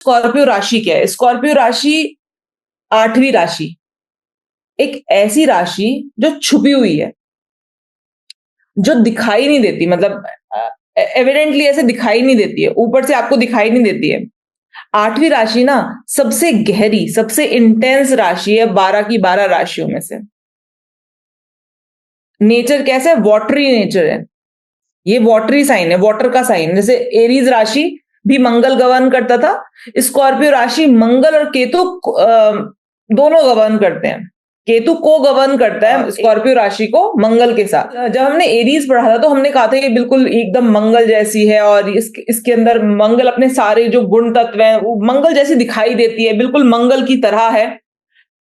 Scorpio राशि क्या है? स्कॉर्पियो राशि आठवीं राशि, एक ऐसी राशि जो छुपी हुई है, जो दिखाई नहीं देती, मतलब एविडेंटली ऐसे दिखाई नहीं देती है, ऊपर से आपको दिखाई नहीं देती है। आठवीं राशि ना सबसे गहरी, सबसे इंटेंस राशि है 12 की 12 राशियों में से। नेचर कैसा है? वॉटरी नेचर है। ये वॉटरी साइन है, वाटर का साइन। जैसे एरीज राशि भी मंगल गवर्न करता था, स्कॉर्पियो राशि मंगल और केतु दोनों गवर्न करते हैं। केतु को गवर्न करता है स्कॉर्पियो राशि को मंगल के साथ। जब हमने एरीज पढ़ा था तो हमने कहा था कि बिल्कुल एकदम मंगल जैसी है, और इसके अंदर मंगल अपने सारे जो गुण तत्व हैं वो मंगल जैसी दिखाई देती है, बिल्कुल मंगल की तरह है।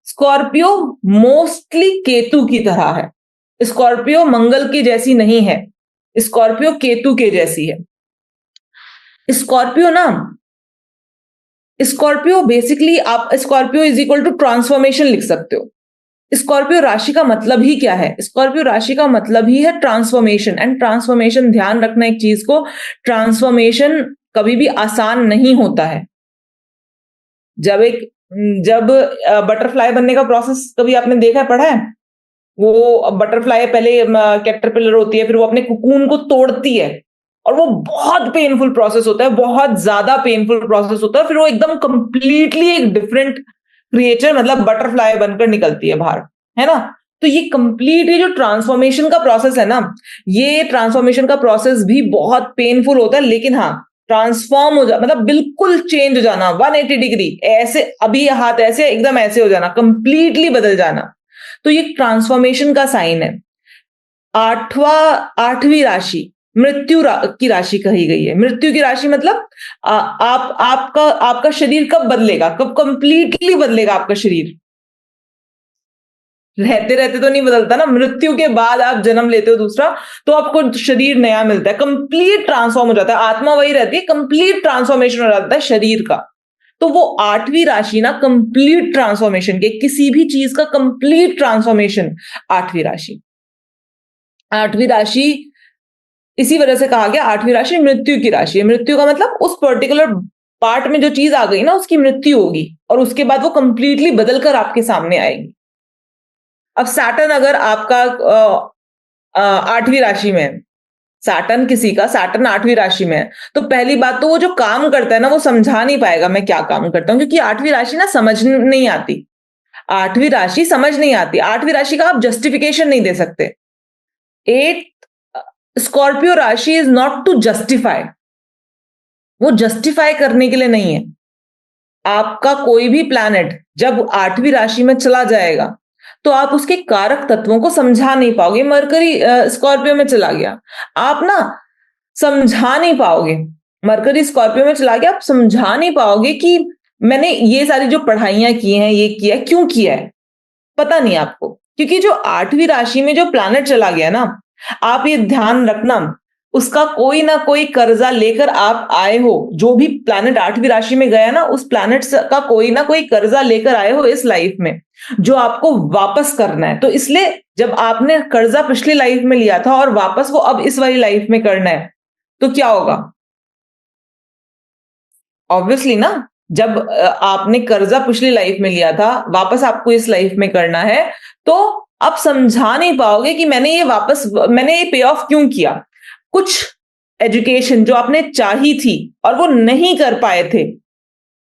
स्कॉर्पियो मोस्टली केतु की तरह है। स्कॉर्पियो मंगल की जैसी नहीं है, स्कॉर्पियो केतु के जैसी है। स्कॉर्पियो ना, स्कॉर्पियो बेसिकली, आप Scorpio is equal to transformation लिख सकते हो। स्कॉर्पियो राशि का मतलब ही क्या है? स्कॉर्पियो राशि का मतलब ही है ट्रांसफॉर्मेशन। एंड ट्रांसफॉर्मेशन, ध्यान रखना एक चीज को, ट्रांसफॉर्मेशन कभी भी आसान नहीं होता है। जब बटरफ्लाई बनने का प्रोसेस कभी आपने देखा है, पढ़ा है? वो बटरफ्लाई पहले कैटरपिलर होती है, फिर वो अपने कुकून को तोड़ती है, और वो बहुत पेनफुल प्रोसेस होता है, बहुत ज्यादा पेनफुल प्रोसेस होता है, फिर वो एकदम कंप्लीटली एक डिफरेंट क्रिएचर, मतलब बटरफ्लाई बनकर निकलती है बाहर, है ना? तो ये कंप्लीट, ये जो ट्रांसफॉर्मेशन का प्रोसेस है ना, ये ट्रांसफॉर्मेशन का प्रोसेस भी बहुत पेनफुल होता है, लेकिन हाँ, ट्रांसफॉर्म हो जा, मतलब बिल्कुल चेंज हो जाना 180 डिग्री, ऐसे अभी हाथ ऐसे एकदम ऐसे हो जाना, कंप्लीटली बदल जाना, तो ये ट्रांसफॉर्मेशन का साइन है। आठवीं राशि की राशि कही गई है। मृत्यु की राशि मतलब आपका शरीर कब बदलेगा, कब कंप्लीटली बदलेगा आपका शरीर? रहते रहते तो नहीं बदलता ना, मृत्यु के बाद आप जन्म लेते हो दूसरा, तो आपको शरीर नया मिलता है, कंप्लीट ट्रांसफॉर्म हो जाता है, आत्मा वही रहती है, कंप्लीट ट्रांसफॉर्मेशन हो जाता है शरीर का। तो वो आठवीं राशि ना कंप्लीट ट्रांसफॉर्मेशन के, किसी भी चीज का कंप्लीट ट्रांसफॉर्मेशन, आठवीं राशि। आठवीं राशि इसी वजह से कहा गया आठवीं राशि मृत्यु की राशि है। मृत्यु का मतलब उस पर्टिकुलर पार्ट में जो चीज आ गई ना, उसकी मृत्यु होगी, और उसके बाद वो कंप्लीटली बदलकर आपके सामने आएगी। अब सैटर्न अगर आपका आठवीं राशि में है, सैटर्न किसी का, सैटर्न आठवीं राशि में है, तो पहली बात तो वो जो काम करता है ना, वो समझा नहीं पाएगा मैं क्या काम करता हूं, क्योंकि आठवीं राशि ना समझ नहीं आती। आठवीं राशि समझ नहीं आती, आठवीं राशि का आप जस्टिफिकेशन नहीं दे सकते। एट स्कॉर्पियो राशि इज नॉट टू जस्टिफाई, वो जस्टिफाई करने के लिए नहीं है। आपका कोई भी प्लैनेट जब आठवीं राशि में चला जाएगा, तो आप उसके कारक तत्वों को समझा नहीं पाओगे। मरकरी स्कॉर्पियो में चला गया, आप ना समझा नहीं पाओगे। मरकरी स्कॉर्पियो में चला गया, आप समझा नहीं पाओगे कि मैंने ये सारी जो पढ़ाइयां की हैं, ये किया, क्यों किया है, पता नहीं आपको। क्योंकि जो आठवीं राशि में जो प्लैनेट चला गया ना, आप ये ध्यान रखना, उसका कोई ना कोई कर्जा लेकर आप आए हो। जो भी प्लैनेट आठवीं राशि में गया ना, उस प्लैनेट का कोई ना कोई कर्जा लेकर आए हो इस लाइफ में, जो आपको वापस करना है। तो इसलिए जब आपने कर्जा पिछली लाइफ में लिया था और वापस वो अब इस वाली लाइफ में करना है, तो क्या होगा? ऑब्वियसली ना, जब आपने कर्जा पिछली लाइफ में लिया था, वापस आपको इस लाइफ में करना है, तो आप समझा नहीं पाओगे कि मैंने ये पे ऑफ क्यों किया। कुछ एजुकेशन जो आपने चाही थी और वो नहीं कर पाए थे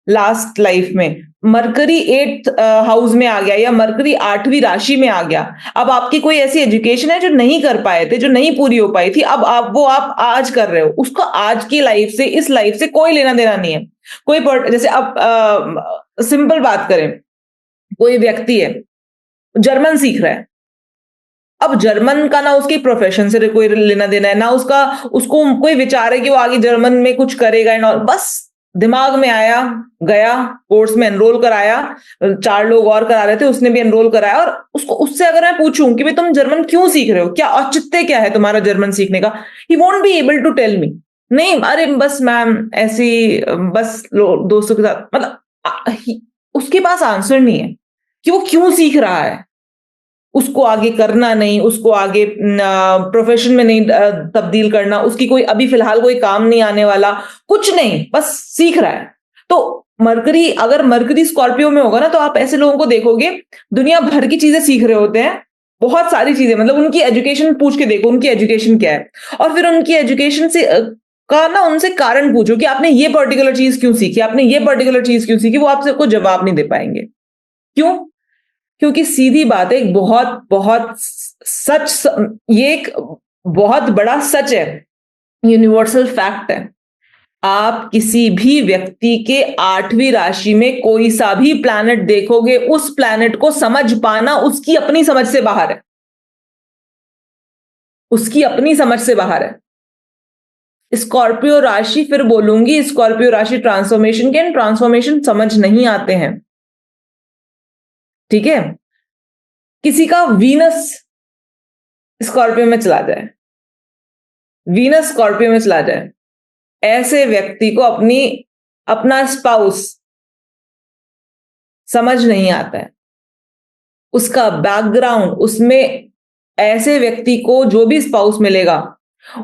लास्ट लाइफ में, मरकरी 8th हाउस में आ गया, या मरकरी आठवीं राशि में आ गया। अब आपकी कोई ऐसी एजुकेशन है जो नहीं कर पाए थे, जो नहीं पूरी हो पाई थी, अब आप आज कर रहे हो उसको। आज की लाइफ से, इस लाइफ से कोई लेना देना नहीं है। जैसे अब सिंपल बात करें, कोई व्यक्ति है, जर्मन सीख रहा है, अब जर्मन का ना उसके प्रोफेशन से कोई लेना देना है, ना उसको कोई विचार है कि वो आगे जर्मन में कुछ करेगा एंड ऑल। बस दिमाग में आया, गया, कोर्स में एनरोल कराया, 4 लोग और करा रहे थे, उसने भी एनरोल कराया, और उससे अगर मैं पूछूं कि भाई तुम जर्मन क्यों सीख रहे हो, क्या औचित्य क्या है तुम्हारा जर्मन सीखने का, he won't be able to tell me. नहीं, अरे बस मैम ऐसी, बस दोस्तों के साथ, मतलब उसके पास आंसर नहीं है कि वो क्यों सीख रहा है। उसको आगे करना नहीं, उसको आगे प्रोफेशन में नहीं तब्दील करना, उसकी कोई अभी फिलहाल कोई काम नहीं आने वाला, कुछ नहीं, बस सीख रहा है। तो मरकरी, अगर मरकरी स्कॉर्पियो में होगा ना, तो आप ऐसे लोगों को देखोगे दुनिया भर की चीजें सीख रहे होते हैं, बहुत सारी चीजें, मतलब उनकी एजुकेशन पूछ के देखो उनकी एजुकेशन क्या है, और फिर उनकी एजुकेशन से का ना उनसे कारण पूछो कि आपने ये पर्टिकुलर चीज क्यों सीखी, आपने ये पर्टिकुलर चीज क्यों सीखी, वो आपसे कोई जवाब नहीं दे पाएंगे। क्यों? क्योंकि सीधी बात है, एक बहुत बहुत ये एक बहुत बड़ा सच है, यूनिवर्सल फैक्ट है। आप किसी भी व्यक्ति के 8वीं राशि में कोई सा भी प्लैनेट देखोगे, उस प्लैनेट को समझ पाना उसकी अपनी समझ से बाहर है, उसकी अपनी समझ से बाहर है। स्कॉर्पियो राशि, फिर बोलूंगी, स्कॉर्पियो राशि ट्रांसफॉर्मेशन के ट्रांसफॉर्मेशन समझ नहीं आते हैं, ठीक है। किसी का वीनस स्कॉर्पियो में चला जाए, वीनस स्कॉर्पियो में चला जाए, ऐसे व्यक्ति को अपना स्पाउस समझ नहीं आता है, उसका बैकग्राउंड, उसमें ऐसे व्यक्ति को जो भी स्पाउस मिलेगा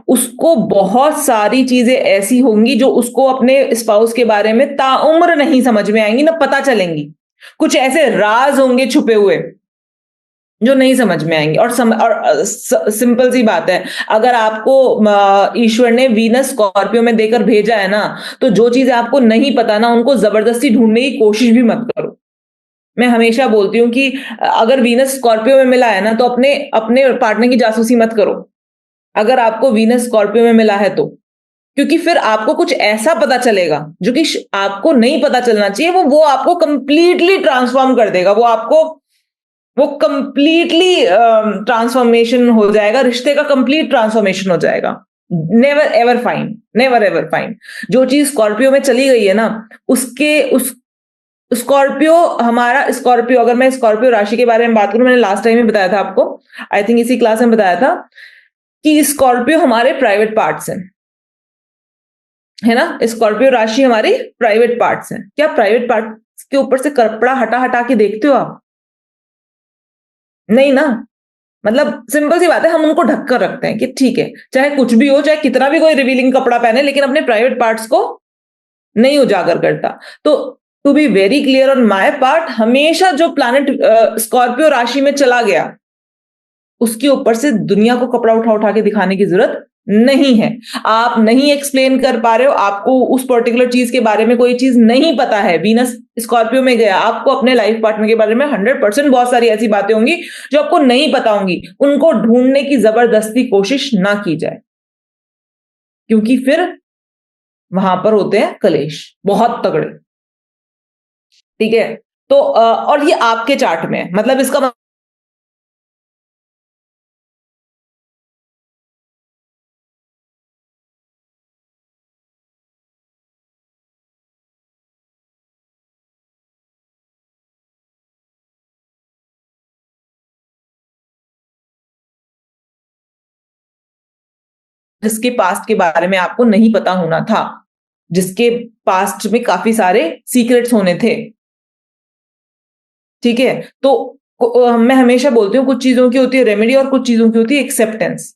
उसको बहुत सारी चीजें ऐसी होंगी जो उसको अपने स्पाउस के बारे में ताउम्र नहीं समझ में आएंगी, ना पता चलेंगी। कुछ ऐसे राज होंगे छुपे हुए जो नहीं समझ में आएंगे। और सिंपल सी बात है, अगर आपको ईश्वर ने वीनस स्कॉर्पियो में देकर भेजा है ना, तो जो चीजें आपको नहीं पता ना, उनको जबरदस्ती ढूंढने की कोशिश भी मत करो। मैं हमेशा बोलती हूँ कि अगर वीनस स्कॉर्पियो में मिला है ना, तो अपने अपने पार्टनर की जासूसी मत करो, अगर आपको वीनस स्कॉर्पियो में मिला है तो, क्योंकि फिर आपको कुछ ऐसा पता चलेगा जो कि आपको नहीं पता चलना चाहिए, वो आपको कंप्लीटली ट्रांसफॉर्म कर देगा, वो कंप्लीटली ट्रांसफॉर्मेशन हो जाएगा, रिश्ते का कंप्लीट ट्रांसफॉर्मेशन हो जाएगा। Never ever find, never ever find. जो चीज स्कॉर्पियो में चली गई है ना, उस स्कॉर्पियो, हमारा स्कॉर्पियो, अगर मैं स्कॉर्पियो राशि के बारे में बात करूं, मैंने लास्ट टाइम ही बताया था आपको, आई थिंक इसी क्लास में बताया था कि स्कॉर्पियो हमारे प्राइवेट पार्ट्स हैं, है ना। स्कॉर्पियो राशि हमारी प्राइवेट पार्ट्स हैं। क्या प्राइवेट पार्ट्स के ऊपर से कपड़ा हटा हटा के देखते हो आप? नहीं ना। मतलब सिंपल सी बात है, हम उनको ढक कर रखते हैं कि ठीक है, चाहे कुछ भी हो, चाहे कितना भी कोई रिवीलिंग कपड़ा पहने, लेकिन अपने प्राइवेट पार्ट्स को नहीं उजागर करता। तो to be very clear on my part, हमेशा जो प्लैनेट स्कॉर्पियो राशि में चला गया, उसके ऊपर से दुनिया को कपड़ा उठा उठा के दिखाने की जरूरत नहीं है। आप नहीं एक्सप्लेन कर पा रहे हो, आपको उस पर्टिकुलर चीज के बारे में कोई चीज नहीं पता है, वीनस स्कॉर्पियो में गया, आपको अपने लाइफ पार्टनर के बारे में 100% बहुत सारी ऐसी बातें होंगी जो आपको नहीं पता होंगी, उनको ढूंढने की जबरदस्ती कोशिश ना की जाए, क्योंकि फिर वहां पर होते हैं कलेश बहुत तगड़े, ठीक है। तो और ये आपके चार्ट में है, मतलब इसका जिसके पास्ट के बारे में आपको नहीं पता होना था, जिसके पास्ट में काफी सारे सीक्रेट्स होने थे, ठीक है। तो मैं हमेशा बोलती हूँ, कुछ चीजों की होती है रेमेडी और कुछ चीजों की होती है एक्सेप्टेंस।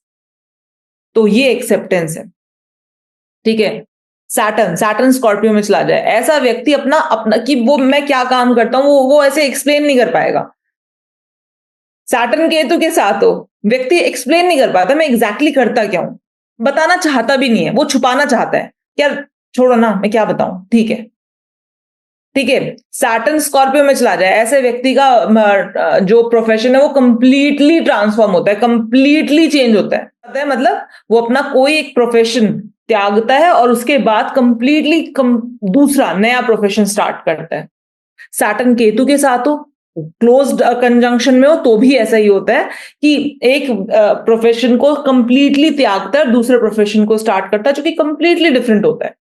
तो ये एक्सेप्टेंस है, ठीक है। सैटर्न सैटर्न स्कॉर्पियो में चला जाए, ऐसा व्यक्ति अपना अपना कि वो मैं क्या काम करता हूं, वो ऐसे एक्सप्लेन नहीं कर पाएगा। सैटर्न केतु के साथ हो, व्यक्ति एक्सप्लेन नहीं कर पाता मैं एग्जैक्टली करता क्या हूं, बताना चाहता भी नहीं है, वो छुपाना चाहता है, क्या छोड़ो ना, मैं क्या बताऊं, ठीक है, ठीक है। सैटर्न स्कॉर्पियो में चला जाए, ऐसे व्यक्ति का जो प्रोफेशन है वो कंप्लीटली ट्रांसफॉर्म होता है, कंप्लीटली चेंज होता है, मतलब वो अपना कोई एक प्रोफेशन त्यागता है और उसके बाद कंप्लीटली दूसरा नया प्रोफेशन स्टार्ट करता है। सैटर्न केतु के साथ हो, क्लोज्ड कंजंक्शन में हो, तो भी ऐसा ही होता है कि एक प्रोफेशन को कंप्लीटली त्यागता है, दूसरे प्रोफेशन को स्टार्ट करता है जो कि कंप्लीटली डिफरेंट होता है।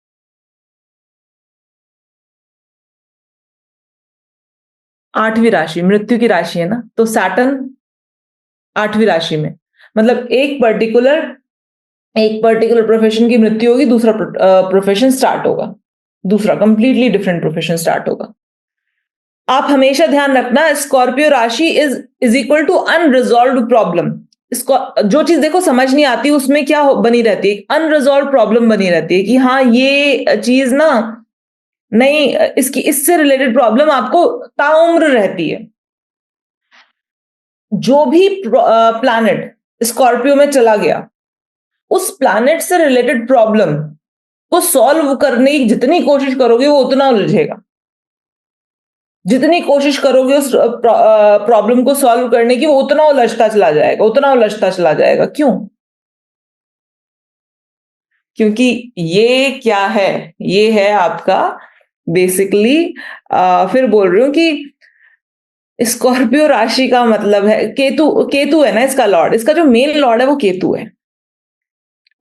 आठवीं राशि मृत्यु की राशि है ना, तो सैटर्न आठवीं राशि में, मतलब एक पर्टिकुलर प्रोफेशन की मृत्यु होगी, दूसरा प्रोफेशन स्टार्ट होगा, दूसरा कंप्लीटली डिफरेंट प्रोफेशन स्टार्ट होगा। आप हमेशा ध्यान रखना, स्कॉर्पियो राशि is equal to unresolved problem. जो चीज देखो समझ नहीं आती, उसमें क्या बनी रहती है, अनरिजॉल्व प्रॉब्लम बनी रहती है कि हाँ ये चीज ना नहीं, इससे रिलेटेड प्रॉब्लम आपको ताउम्र रहती है। जो भी प्लैनेट स्कॉर्पियो में चला गया, उस प्लैनेट से रिलेटेड प्रॉब्लम को सॉल्व करने की जितनी कोशिश करोगे वो उतना उलझेगा। जितनी कोशिश करोगे उस प्रॉब्लम को सॉल्व करने की, वो उतना उलझता चला जाएगा, उतना उलझता चला जाएगा। क्यों? क्योंकि ये क्या है? ये है आपका बेसिकली, फिर बोल रही हूं कि स्कॉर्पियो राशि का मतलब है केतु। केतु है ना इसका लॉर्ड, इसका जो मेन लॉर्ड है वो केतु है।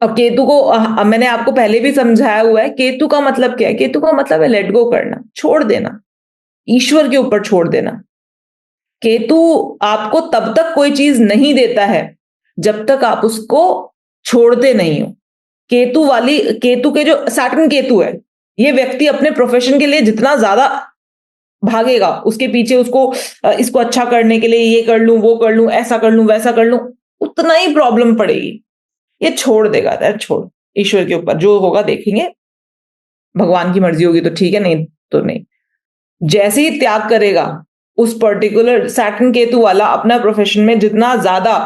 और केतु को मैंने आपको पहले भी समझाया हुआ है, केतु का मतलब क्या है? केतु का मतलब है लेट गो करना, छोड़ देना, ईश्वर के ऊपर छोड़ देना। केतु आपको तब तक कोई चीज नहीं देता है जब तक आप उसको छोड़ते नहीं हो। केतु के जो सैटर्न केतु है, ये व्यक्ति अपने प्रोफेशन के लिए जितना ज्यादा भागेगा, उसके पीछे उसको इसको अच्छा करने के लिए ये कर लूं, वो कर लूं, ऐसा कर लूं, वैसा कर लूं, उतना ही प्रॉब्लम पड़ेगी। ये छोड़ देगा, छोड़, ईश्वर के ऊपर जो होगा देखेंगे, भगवान की मर्जी होगी तो ठीक है, नहीं तो नहीं। जैसे ही त्याग करेगा उस पर्टिकुलर सैटर्न केतु वाला अपना प्रोफेशन में जितना ज्यादा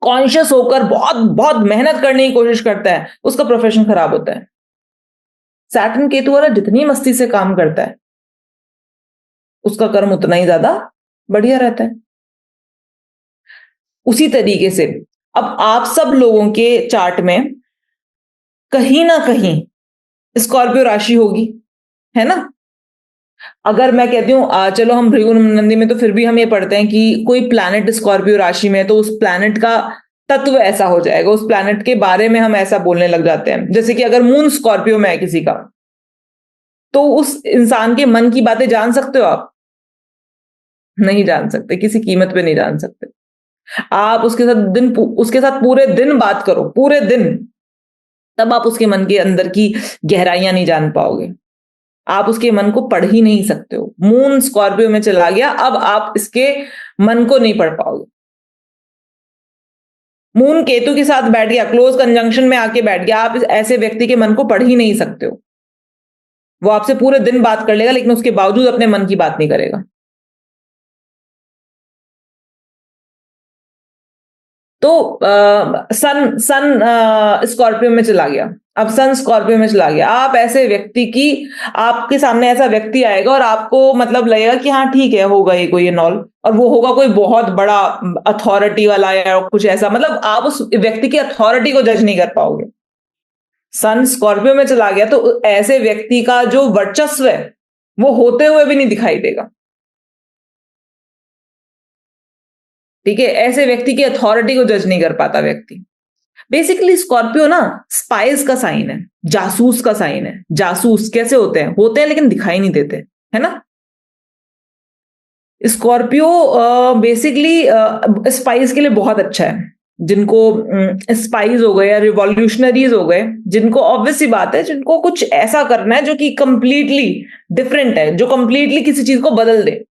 कॉन्शियस होकर बहुत बहुत मेहनत करने की कोशिश करता है, उसका प्रोफेशन खराब होता है। सैटर्न केतु वाला जितनी मस्ती से काम करता है, उसका कर्म उतना ही ज्यादा बढ़िया रहता है। उसी तरीके से अब आप सब लोगों के चार्ट में कहीं ना कहीं स्कॉर्पियो राशि होगी, है ना? अगर मैं कहती हूं चलो हम भृगु नंदी में, तो फिर भी हम ये पढ़ते हैं कि कोई प्लैनेट स्कॉर्पियो राशि में, तो उस प्लैनेट का तत्व ऐसा हो जाएगा, उस प्लैनेट के बारे में हम ऐसा बोलने लग जाते हैं। जैसे कि अगर मून स्कॉर्पियो में है किसी का, तो उस इंसान के मन की बातें जान सकते हो आप? नहीं जान सकते, किसी कीमत पे नहीं जान सकते। आप उसके साथ पूरे दिन बात करो, पूरे दिन, तब आप उसके मन के अंदर की गहराइयां नहीं जान पाओगे। आप उसके मन को पढ़ ही नहीं सकते हो। मून स्कॉर्पियो में चला गया, अब आप इसके मन को नहीं पढ़ पाओगे। मून केतु के साथ बैठ गया, क्लोज कंजंक्शन में आके बैठ गया, आप ऐसे व्यक्ति के मन को पढ़ ही नहीं सकते हो। वो आपसे पूरे दिन बात कर लेगा, लेकिन उसके बावजूद अपने मन की बात नहीं करेगा। तो सन सन स्कॉर्पियो में चला गया, अब सन स्कॉर्पियो में चला गया, आप ऐसे व्यक्ति की, आपके सामने ऐसा व्यक्ति आएगा और आपको मतलब लगेगा कि हाँ ठीक है, होगा ये कोई नॉल, और वो होगा कोई बहुत बड़ा अथॉरिटी वाला या कुछ ऐसा, मतलब आप उस व्यक्ति की अथॉरिटी को जज नहीं कर पाओगे। सन स्कॉर्पियो में चला गया तो ऐसे व्यक्ति का जो वर्चस्व है वो होते हुए भी नहीं दिखाई देगा। ठीक है, ऐसे व्यक्ति की अथॉरिटी को जज नहीं कर पाता व्यक्ति। बेसिकली स्कॉर्पियो ना स्पाइस का साइन है, जासूस का साइन है। जासूस कैसे होते हैं लेकिन दिखाई नहीं देते, है ना? स्कॉर्पियो बेसिकली स्पाइस के लिए बहुत अच्छा है। जिनको स्पाइस हो गए या रिवॉल्यूशनरीज हो गए, जिनको ऑब्वियस सी बात है, जिनको कुछ ऐसा करना है जो कि कंप्लीटली डिफरेंट है, जो कंप्लीटली किसी चीज को बदल दे।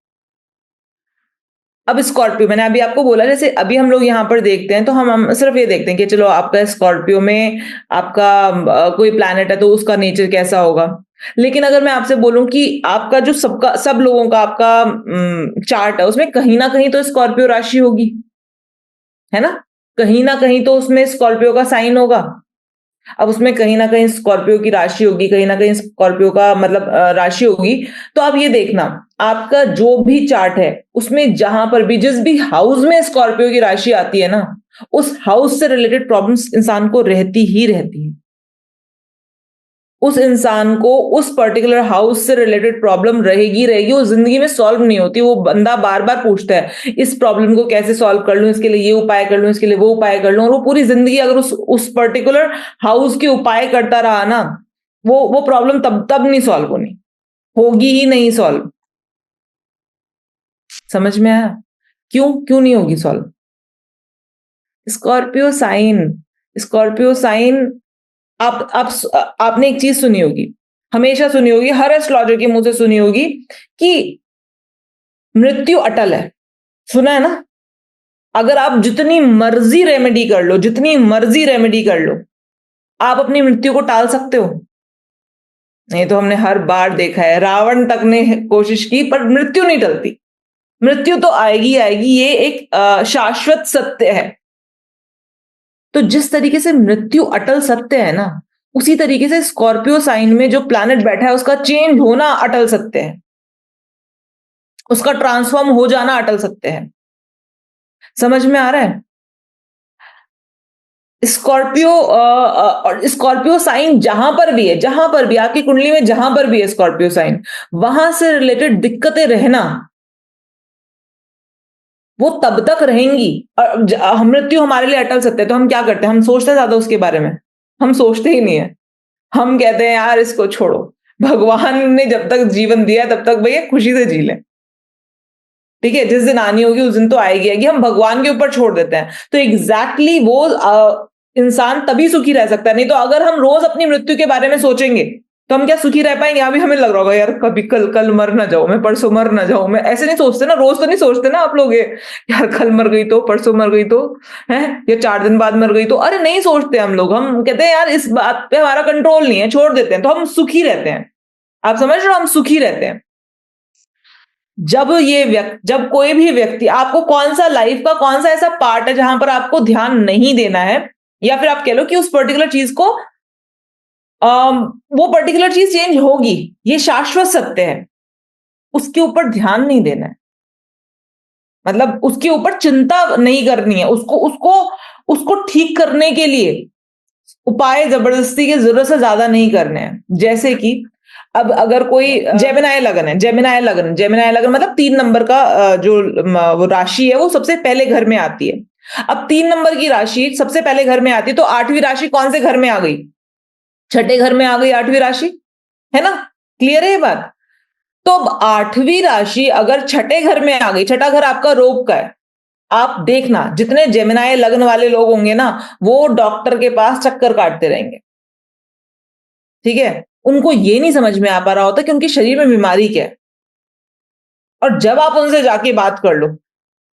अब स्कॉर्पियो, मैंने अभी आपको बोला, जैसे अभी हम लोग यहाँ पर देखते हैं तो हम सिर्फ ये देखते हैं कि चलो आपका स्कॉर्पियो में आपका कोई प्लैनेट है तो उसका नेचर कैसा होगा। लेकिन अगर मैं आपसे बोलूं कि आपका जो सब लोगों का आपका चार्ट है, उसमें कहीं ना कहीं तो स्कॉर्पियो राशि होगी, है ना? कहीं ना कहीं तो उसमें स्कॉर्पियो का साइन होगा। अब उसमें कहीं ना कहीं स्कॉर्पियो की राशि होगी, कहीं ना कहीं स्कॉर्पियो का मतलब राशि होगी। तो आप ये देखना, आपका जो भी चार्ट है उसमें जहां पर भी जिस भी हाउस में स्कॉर्पियो की राशि आती है ना, उस हाउस से रिलेटेड प्रॉब्लम्स इंसान को रहती ही रहती है। उस इंसान को उस पर्टिकुलर हाउस से रिलेटेड प्रॉब्लम रहेगी रहेगी, वो जिंदगी में सॉल्व नहीं होती। वो बंदा बार बार पूछता है इस प्रॉब्लम को कैसे सॉल्व कर लूं, इसके लिए ये उपाय कर लूं, इसके लिए वो उपाय कर लूं, और वो पूरी जिंदगी अगर उस पर्टिकुलर हाउस के उपाय करता रहा ना, वो प्रॉब्लम तब तब नहीं सॉल्व होनी, होगी ही नहीं सॉल्व। समझ में आया? क्यों क्यों नहीं होगी solve? Scorpio sign, Scorpio sign, आपने एक चीज सुनी होगी, हमेशा सुनी होगी, हर एस्ट्रोलॉजर के मुंह से सुनी होगी कि मृत्यु अटल है। सुना है ना? अगर आप जितनी मर्जी रेमेडी कर लो, जितनी मर्जी रेमेडी कर लो, आप अपनी मृत्यु को टाल सकते हो? नहीं तो हमने हर बार देखा है, रावण तक ने कोशिश की पर मृत्यु नहीं टलती। मृत्यु तो आएगी आएगी, ये एक शाश्वत सत्य है। तो जिस तरीके से मृत्यु अटल सत्य है ना, उसी तरीके से स्कॉर्पियो साइन में जो प्लैनेट बैठा है उसका चेंज होना अटल सत्य है, उसका ट्रांसफॉर्म हो जाना अटल सत्य है। समझ में आ रहा है? स्कॉर्पियो स्कॉर्पियो साइन जहां पर भी है, जहां पर भी आपकी कुंडली में जहां पर भी है स्कॉर्पियो साइन, वहां से रिलेटेड दिक्कतें रहना वो तब तक रहेंगी। मृत्यु हमारे लिए अटल सत्य है, तो हम क्या करते हैं? हम सोचते हैं ज्यादा उसके बारे में? हम सोचते ही नहीं है। हम कहते हैं यार इसको छोड़ो, भगवान ने जब तक जीवन दिया तब तक भैया खुशी से जी लें। ठीक है, जिस दिन आनी होगी उस दिन तो आएगी आएगी, हम भगवान के ऊपर छोड़ देते हैं। तो एग्जैक्टली वो इंसान तभी सुखी रह सकता है। नहीं तो अगर हम रोज अपनी मृत्यु के बारे में सोचेंगे तो हम क्या सुखी रह पाएंगे? अभी हमें लग रहा होगा यार कभी कल मर ना जाऊं मैं, परसों मर ना जाऊं मैं। ऐसे नहीं सोचते ना, रोज तो नहीं सोचते ना आप लोग ये, यार कल मर गई तो, परसों मर गई तो, है या 4 दिन बाद मर गई तो। अरे नहीं सोचते हम लोग। हम कहते हैं यार इस बात पे हमारा कंट्रोल नहीं है, छोड़ देते हैं, तो हम सुखी रहते हैं। आप समझ रहे हो? हम सुखी रहते हैं। जब कोई भी व्यक्ति, आपको कौन सा लाइफ का कौन सा ऐसा पार्ट है जहां पर आपको ध्यान नहीं देना है, या फिर आप कह लो कि उस पर्टिकुलर चीज को वो पर्टिकुलर चीज चेंज होगी, ये शाश्वत सत्य है, उसके ऊपर ध्यान नहीं देना है। मतलब उसके ऊपर चिंता नहीं करनी है, उसको उसको उसको ठीक करने के लिए उपाय जबरदस्ती की जरूरत से ज्यादा नहीं करने हैं। जैसे कि अब अगर कोई जेमिनाई लगन है, जेमिनाई लगन मतलब 3 नंबर का वो राशि है, वो सबसे पहले घर में आती है। अब 3 नंबर की राशि सबसे पहले घर में आती है, तो 8वीं राशि कौन से घर में आ गई? छठे घर में आ गई 8वीं राशि, है ना? क्लियर है ये बात? तो अब 8वीं राशि अगर छठे घर में आ गई, छठा घर आपका रोग का है, आप देखना जितने जेमिनाई लग्न वाले लोग होंगे ना, वो डॉक्टर के पास चक्कर काटते रहेंगे। ठीक है, उनको ये नहीं समझ में आ पा रहा होता कि उनके शरीर में बीमारी क्या है। और जब आप उनसे जाके बात कर लो,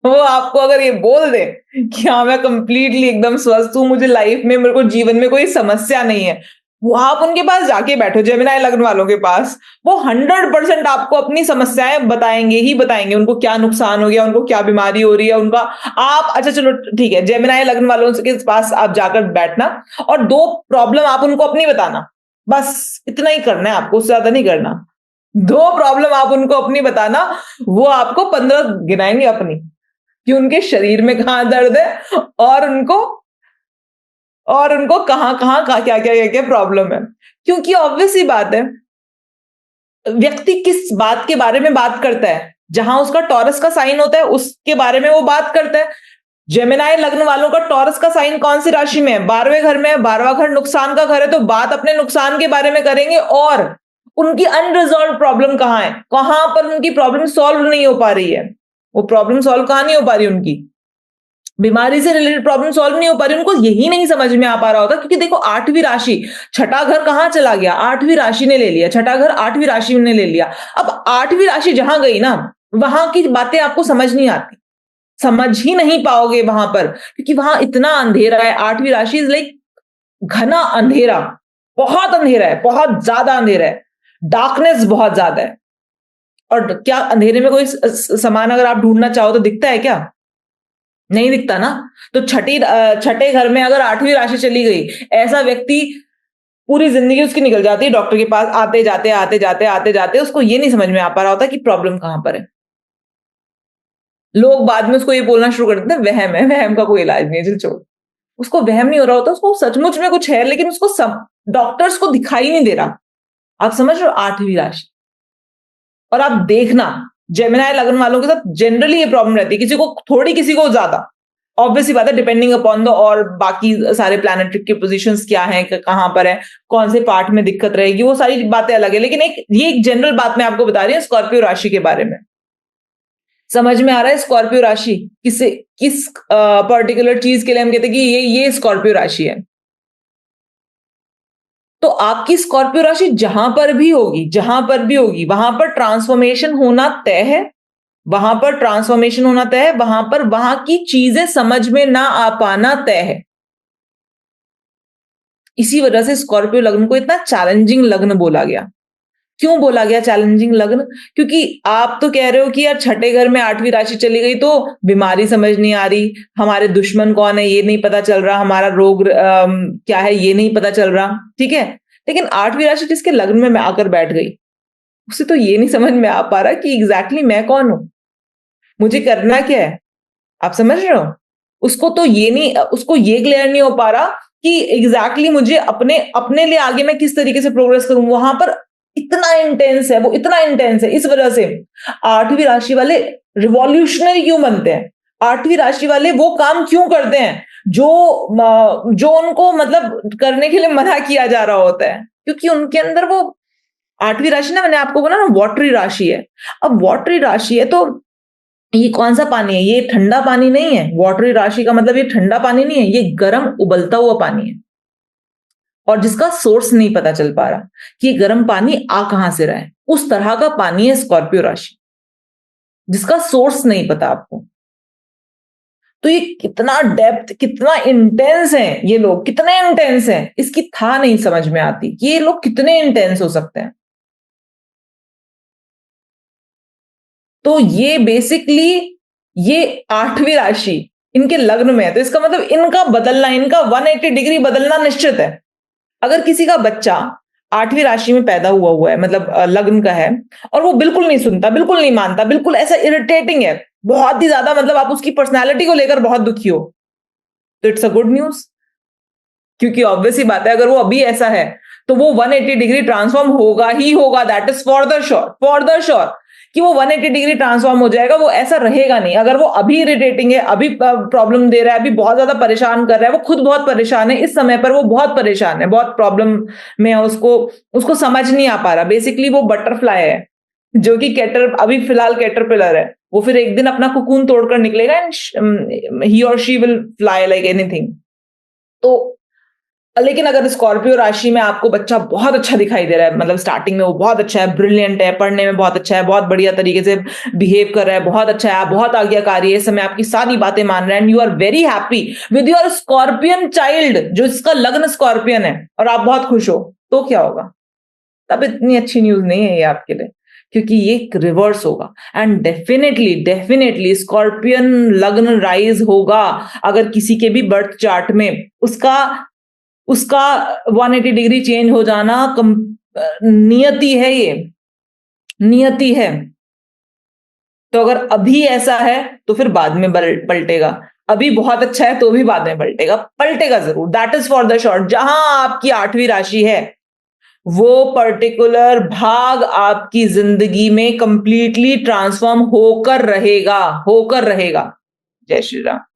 वो आपको अगर ये बोल दे कि हाँ मैं कंप्लीटली एकदम स्वस्थ हूं, मुझे लाइफ में, मेरे को जीवन में कोई समस्या नहीं है, वो आप उनके पास जाके बैठो, जेमिनाई लग्न वालों के पास, वो 100% आपको अपनी समस्याएं बताएंगे ही बताएंगे। उनको क्या नुकसान हो गया, उनको क्या बीमारी हो रही है उनका। आप अच्छा चलो ठीक है, जेमिनाई लग्न वालों के पास आप जाकर बैठना और 2 प्रॉब्लम आप उनको अपनी बताना, बस इतना ही करना है आपको, उससे ज्यादा नहीं करना। 2 प्रॉब्लम आप उनको अपनी बताना, वो आपको 15 गिनाएंगे अपनी, कि उनके शरीर में कहां दर्द है और उनको कहां कहां क्या क्या क्या प्रॉब्लम है। क्योंकि ऑब्वियस सी बात है, व्यक्ति किस बात के बारे में बात करता है, जहां उसका टॉरस का साइन होता है उसके बारे में वो बात करता है। जेमिनाई लग्न वालों का टॉरस का साइन कौन सी राशि में है? 12वें घर में है। 12वां घर नुकसान का घर है, तो बात अपने नुकसान के बारे में करेंगे। और उनकी अनरिजॉल्व प्रॉब्लम कहां है, कहां पर उनकी प्रॉब्लम सॉल्व नहीं हो पा रही है। वो प्रॉब्लम सॉल्व कहां नहीं हो पा रही उनकी? बीमारी से रिलेटेड प्रॉब्लम सॉल्व नहीं हो पा रही, उनको यही नहीं समझ में आ पा रहा होता। क्योंकि देखो 8वीं राशि, छठा घर कहां चला गया? 8वीं राशि ने ले लिया, छठा घर 8वीं राशि ने ले लिया। अब 8वीं राशि जहां गई ना, वहां की बातें आपको समझ नहीं आती, समझ ही नहीं पाओगे वहां पर, क्योंकि वहां इतना अंधेरा है। 8वीं राशि इज लाइक घना अंधेरा, बहुत अंधेरा है, बहुत ज्यादा अंधेरा है, डार्कनेस बहुत ज्यादा है। और क्या अंधेरे में कोई सामान अगर आप ढूंढना चाहो तो दिखता है क्या? नहीं दिखता ना। तो छठे घर में अगर 8वीं राशि चली गई, ऐसा व्यक्ति पूरी जिंदगी उसकी निकल जाती है डॉक्टर के पास आते जाते आते जाते आते जाते, उसको ये नहीं समझ में आ पा रहा होता कि प्रॉब्लम कहां पर है। लोग बाद में उसको ये बोलना शुरू कर देते हैं वहम है, वहम का कोई इलाज नहीं है, चल छोड़। उसको वहम नहीं हो रहा होता, उसको सचमुच में कुछ है, लेकिन उसको डॉक्टर्स को दिखाई नहीं दे रहा। आप समझ रहे हो? 8वीं राशि। और आप देखना जेमिनाई लगन वालों के साथ जनरली ये प्रॉब्लम रहती है, किसी को थोड़ी किसी को ज्यादा। ऑब्वियसली बात है, डिपेंडिंग अपॉन द और बाकी सारे प्लैनेटरी की पोजीशंस क्या हैं, कहां पर है, कौन से पार्ट में दिक्कत रहेगी, वो सारी बातें अलग है। लेकिन एक जनरल बात मैं आपको बता रही हूँ स्कॉर्पियो राशि के बारे में। समझ में आ रहा है? स्कॉर्पियो राशि किस पर्टिकुलर चीज के लिए हम कहते हैं कि ये स्कॉर्पियो राशि है। तो आपकी स्कॉर्पियो राशि जहां पर भी होगी वहां पर ट्रांसफॉर्मेशन होना तय है। वहां पर ट्रांसफॉर्मेशन होना तय है, वहां पर वहां की चीजें समझ में ना आ पाना तय है। इसी वजह से स्कॉर्पियो लग्न को इतना चैलेंजिंग लग्न बोला गया। क्यों बोला गया चैलेंजिंग लग्न? क्योंकि आप तो कह रहे हो कि यार छठे घर में 8वीं राशि चली गई तो बीमारी समझ नहीं आ रही, हमारे दुश्मन कौन है ये नहीं पता चल रहा, हमारा रोग क्या है ये नहीं पता चल रहा, ठीक है? लेकिन 8वीं राशि जिसके लग्न में मैं आकर बैठ गई, उसे तो ये नहीं समझ में आ पा रहा कि एग्ज़ैक्टली मैं कौन हूँ? मुझे करना क्या है? आप समझ रहे हो? उसको ये क्लियर नहीं हो पा रहा कि एग्ज़ैक्टली मुझे अपने अपने लिए आगे मैं किस तरीके से प्रोग्रेस करूँ। वहाँ पर इतना इंटेंस है, वो इतना इंटेंस है, इस वजह से 8वीं राशि वाले रिवॉल्यूशनरी क्यों बनते हैं? 8वीं राशि वाले वो काम क्यों करते हैं जो उनको मतलब करने के लिए मना किया जा रहा होता है? क्योंकि उनके अंदर वो 8वीं राशि ना, मैंने आपको बोला ना, वाटरी राशि है। अब वाटरी राशि है तो ये कौन-सा पानी है? ये ठंडा पानी नहीं है। वाटरी राशि का मतलब ये ठंडा पानी नहीं है, ये गरम उबलता हुआ पानी है। और जिसका सोर्स नहीं पता चल पा रहा कि ये गर्म पानी आ कहां से रहा है, उस तरह का पानी है स्कॉर्पियो राशि, जिसका सोर्स नहीं पता आपको। तो ये कितना डेप्थ, कितना इंटेंस है ये लोग, कितने इंटेंस हैं, इसकी था नहीं समझ में आती कि ये लोग कितने इंटेंस हो सकते हैं। तो ये बेसिकली ये 8वीं राशि इनके लग्न में है, तो इसका मतलब इनका बदलना, इनका 180 डिग्री बदलना निश्चित है। अगर किसी का बच्चा 8वीं राशि में पैदा हुआ है, मतलब लग्न का है, और वो बिल्कुल नहीं सुनता, बिल्कुल नहीं मानता, बिल्कुल ऐसा इरिटेटिंग है, बहुत ही ज्यादा, मतलब आप उसकी पर्सनैलिटी को लेकर बहुत दुखी हो, तो इट्स अ गुड न्यूज। क्योंकि ऑब्वियस ही बात है, अगर वो अभी ऐसा है तो वो 180 डिग्री ट्रांसफॉर्म होगा ही होगा, that is for the sure कि वो 180 डिग्री ट्रांसफॉर्म हो जाएगा, वो ऐसा रहेगा नहीं। अगर वो अभी इरिटेटिंग है, अभी प्रॉब्लम दे रहा है, अभी बहुत ज्यादा परेशान कर रहा है, वो खुद बहुत परेशान है, इस समय पर वो बहुत परेशान है, बहुत प्रॉब्लम में है, उसको उसको समझ नहीं आ पा रहा। बेसिकली वो बटरफ्लाई है जो कि कैटर अभी फिलहाल कैटरपिलर है, वो फिर एक दिन अपना कुकून तोड़कर निकलेगा एंड ही और she will fly like anything. तो लेकिन अगर स्कॉर्पियो राशि में आपको बच्चा बहुत अच्छा दिखाई दे रहा है, मतलब स्टार्टिंग में वो बहुत अच्छा है, ब्रिलियंट है, पढ़ने में बहुत अच्छा है, बहुत बढ़िया तरीके से बिहेव कर रहा है, बहुत अच्छा है, आप बहुत आज्ञाकारी है, इस समय आपकी सारी बातें मान रहे हैं, and you are very happy with your scorpion child, जो इसका लग्न स्कॉर्पियन है, और आप बहुत खुश हो, तो क्या होगा? तब इतनी अच्छी न्यूज नहीं है ये आपके लिए, क्योंकि ये रिवर्स होगा। एंड डेफिनेटली डेफिनेटली स्कॉर्पियन लग्न राइज होगा अगर किसी के भी बर्थ चार्ट में उसका उसका 180 डिग्री चेंज हो जाना नियति है, ये नियति है। तो अगर अभी ऐसा है तो फिर बाद में पलटेगा, अभी बहुत अच्छा है तो भी बाद में पलटेगा, पलटेगा जरूर, that is for the short. जहां आपकी 8वीं राशि है वो पर्टिकुलर भाग आपकी जिंदगी में कंप्लीटली ट्रांसफॉर्म होकर रहेगा, होकर रहेगा। जय श्री राम।